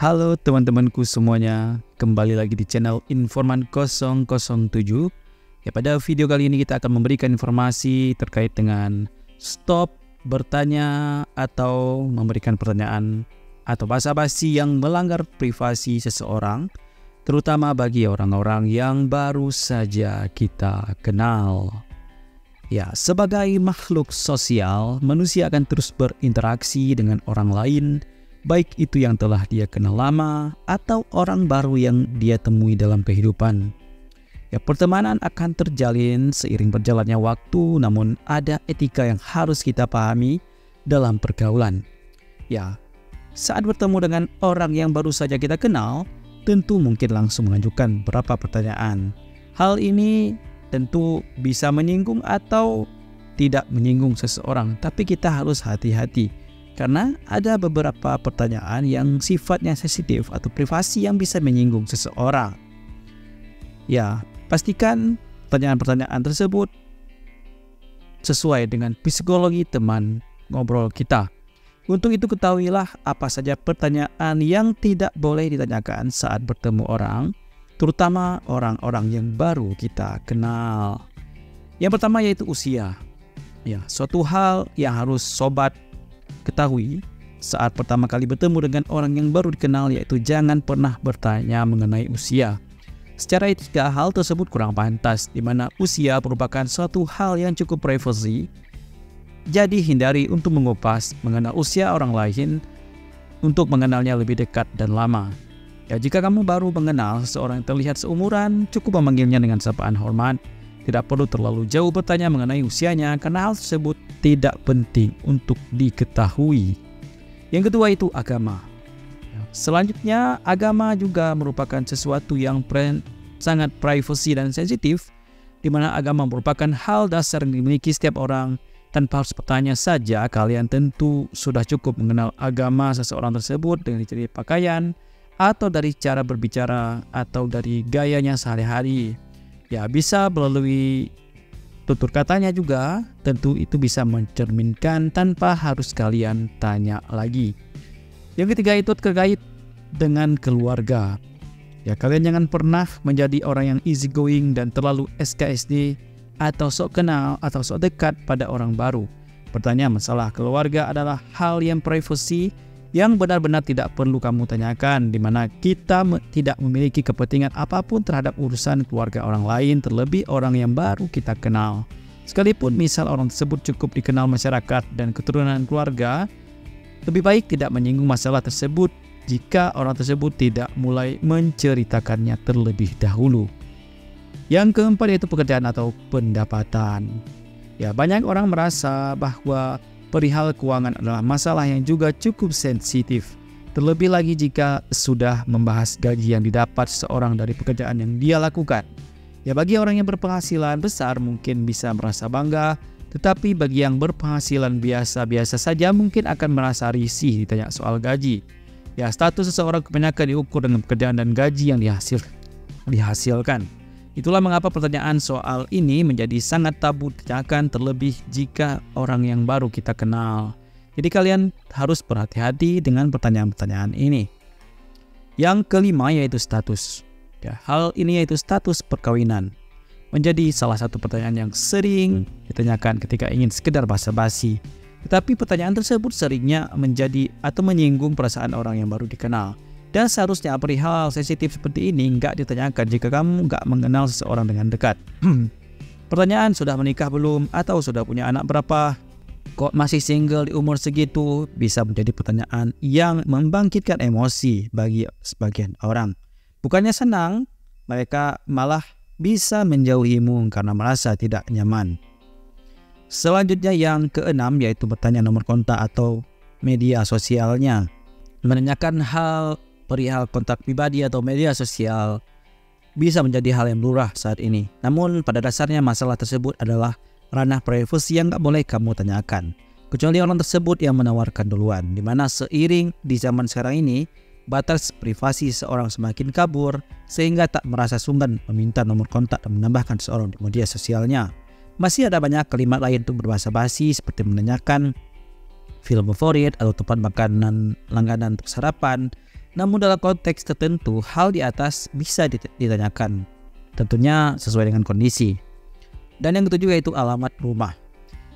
Halo teman-temanku semuanya, kembali lagi di channel Informan 007. Pada video kali ini kita akan memberikan informasi terkait dengan stop bertanya atau memberikan pertanyaan atau basa-basi yang melanggar privasi seseorang, terutama bagi orang-orang yang baru saja kita kenal. Sebagai makhluk sosial, manusia akan terus berinteraksi dengan orang lain, baik itu yang telah dia kenal lama atau orang baru yang dia temui dalam kehidupan. Pertemanan akan terjalin seiring berjalannya waktu, namun ada etika yang harus kita pahami dalam pergaulan. Saat bertemu dengan orang yang baru saja kita kenal, tentu mungkin langsung mengajukan beberapa pertanyaan. Hal ini tentu bisa menyinggung atau tidak menyinggung seseorang, tapi kita harus hati-hati karena ada beberapa pertanyaan yang sifatnya sensitif atau privasi yang bisa menyinggung seseorang. Pastikan pertanyaan-pertanyaan tersebut sesuai dengan psikologi teman ngobrol kita. Untuk itu ketahuilah apa saja pertanyaan yang tidak boleh ditanyakan saat bertemu orang, terutama orang-orang yang baru kita kenal. Yang pertama yaitu usia. Suatu hal yang harus sobat ketahui saat pertama kali bertemu dengan orang yang baru dikenal, yaitu jangan pernah bertanya mengenai usia. Secara etika hal tersebut kurang pantas, di mana usia merupakan suatu hal yang cukup privasi. Jadi hindari untuk mengupas mengenal usia orang lain untuk mengenalnya lebih dekat dan lama. Jika kamu baru mengenal seseorang yang terlihat seumuran, cukup memanggilnya dengan sapaan hormat. Tidak perlu terlalu jauh bertanya mengenai usianya karena hal tersebut tidak penting untuk diketahui. Yang kedua itu agama. Selanjutnya, agama juga merupakan sesuatu yang sangat privasi dan sensitif, di mana agama merupakan hal dasar yang dimiliki setiap orang. Tanpa harus bertanya saja, kalian tentu sudah cukup mengenal agama seseorang tersebut dengan ciri pakaian, atau dari cara berbicara, atau dari gayanya sehari-hari. Bisa melalui tutur katanya juga, tentu itu bisa mencerminkan tanpa harus kalian tanya lagi. Yang ketiga itu terkait dengan keluarga. Kalian jangan pernah menjadi orang yang easy going dan terlalu SKSD atau sok kenal atau sok dekat pada orang baru. Pertanyaan masalah keluarga adalah hal yang privasi yang benar-benar tidak perlu kamu tanyakan, di mana kita tidak memiliki kepentingan apapun terhadap urusan keluarga orang lain, terlebih orang yang baru kita kenal. Sekalipun misal orang tersebut cukup dikenal masyarakat dan keturunan keluarga, lebih baik tidak menyinggung masalah tersebut jika orang tersebut tidak mulai menceritakannya terlebih dahulu. Yang keempat yaitu pekerjaan atau pendapatan. Banyak orang merasa bahwa perihal keuangan adalah masalah yang juga cukup sensitif, terlebih lagi jika sudah membahas gaji yang didapat seseorang dari pekerjaan yang dia lakukan. Bagi orang yang berpenghasilan besar mungkin bisa merasa bangga, tetapi bagi yang berpenghasilan biasa-biasa saja mungkin akan merasa risih ditanya soal gaji. Status seseorang kebanyakan diukur dengan pekerjaan dan gaji yang dihasilkan. Itulah mengapa pertanyaan soal ini menjadi sangat tabu ditanyakan, terlebih jika orang yang baru kita kenal. Jadi kalian harus berhati-hati dengan pertanyaan-pertanyaan ini. Yang kelima yaitu status. Hal ini yaitu status perkawinan. Menjadi salah satu pertanyaan yang sering ditanyakan ketika ingin sekedar basa-basi. Tetapi pertanyaan tersebut seringnya menjadi atau menyinggung perasaan orang yang baru dikenal. Dan seharusnya perihal sensitif seperti ini nggak ditanyakan jika kamu nggak mengenal seseorang dengan dekat. Pertanyaan sudah menikah belum atau sudah punya anak berapa, kok masih single di umur segitu, bisa menjadi pertanyaan yang membangkitkan emosi bagi sebagian orang. Bukannya senang, mereka malah bisa menjauhimu karena merasa tidak nyaman. Selanjutnya yang keenam yaitu bertanya nomor kontak atau media sosialnya. Menanyakan hal perihal kontak pribadi atau media sosial bisa menjadi hal yang lumrah saat ini. Namun pada dasarnya masalah tersebut adalah ranah privasi yang gak boleh kamu tanyakan, kecuali orang tersebut yang menawarkan duluan, dimana seiring di zaman sekarang ini batas privasi seorang semakin kabur sehingga tak merasa sungkan meminta nomor kontak dan menambahkan seorang di media sosialnya. Masih ada banyak kalimat lain untuk berbahasa basi seperti menanyakan film favorit atau tempat makanan langganan untuk sarapan, Namun dalam konteks tertentu, hal di atas bisa ditanyakan, tentunya sesuai dengan kondisi. Dan yang ketujuh yaitu alamat rumah.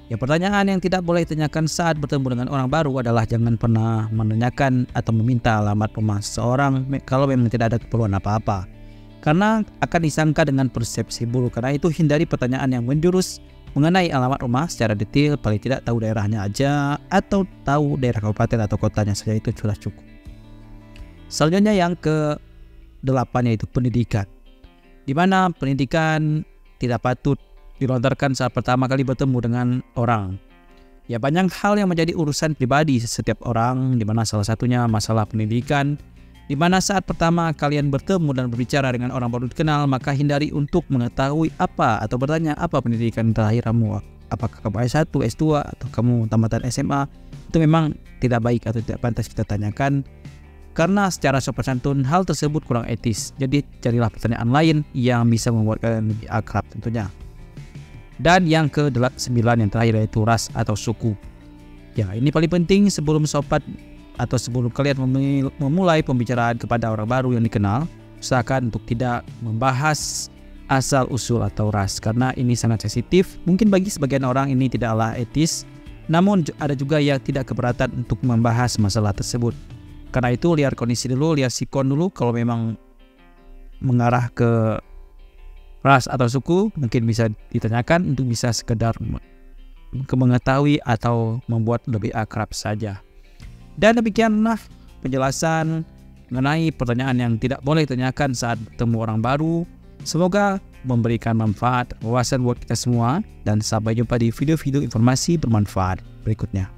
Ya, pertanyaan yang tidak boleh ditanyakan saat bertemu dengan orang baru adalah jangan pernah menanyakan atau meminta alamat rumah seseorang kalau memang tidak ada keperluan apa-apa. Karena akan disangka dengan persepsi buruk. Karena itu hindari pertanyaan yang menjurus mengenai alamat rumah secara detail, paling tidak tahu daerahnya aja atau tahu daerah kabupaten atau kotanya saja itu sudah cukup. Selanjutnya yang ke-8 yaitu pendidikan. Di mana pendidikan tidak patut dilontarkan saat pertama kali bertemu dengan orang. Ya, banyak hal yang menjadi urusan pribadi setiap orang, di mana salah satunya masalah pendidikan. Di mana saat pertama kalian bertemu dan berbicara dengan orang baru dikenal, maka hindari untuk mengetahui apa atau bertanya apa pendidikan terakhir kamu. Apakah kamu S1, S2 atau kamu tamatan SMA. Itu memang tidak baik atau tidak pantas kita tanyakan. Karena secara sopan santun hal tersebut kurang etis. Jadi carilah pertanyaan lain yang bisa membuat kalian lebih akrab tentunya. Dan yang ke-9 yang terakhir yaitu ras atau suku. Ya, ini paling penting sebelum sopan atau sebelum kalian memulai pembicaraan kepada orang baru yang dikenal. Usahakan untuk tidak membahas asal usul atau ras, karena ini sangat sensitif. Mungkin bagi sebagian orang ini tidaklah etis, namun ada juga yang tidak keberatan untuk membahas masalah tersebut. Karena itu lihat kondisi dulu, lihat sikon dulu. Kalau memang mengarah ke ras atau suku, mungkin bisa ditanyakan untuk bisa sekedar mengetahui atau membuat lebih akrab saja. Dan demikianlah penjelasan mengenai pertanyaan yang tidak boleh ditanyakan saat bertemu orang baru. Semoga memberikan manfaat, wawasan buat kita semua. Dan sampai jumpa di video-video informasi bermanfaat berikutnya.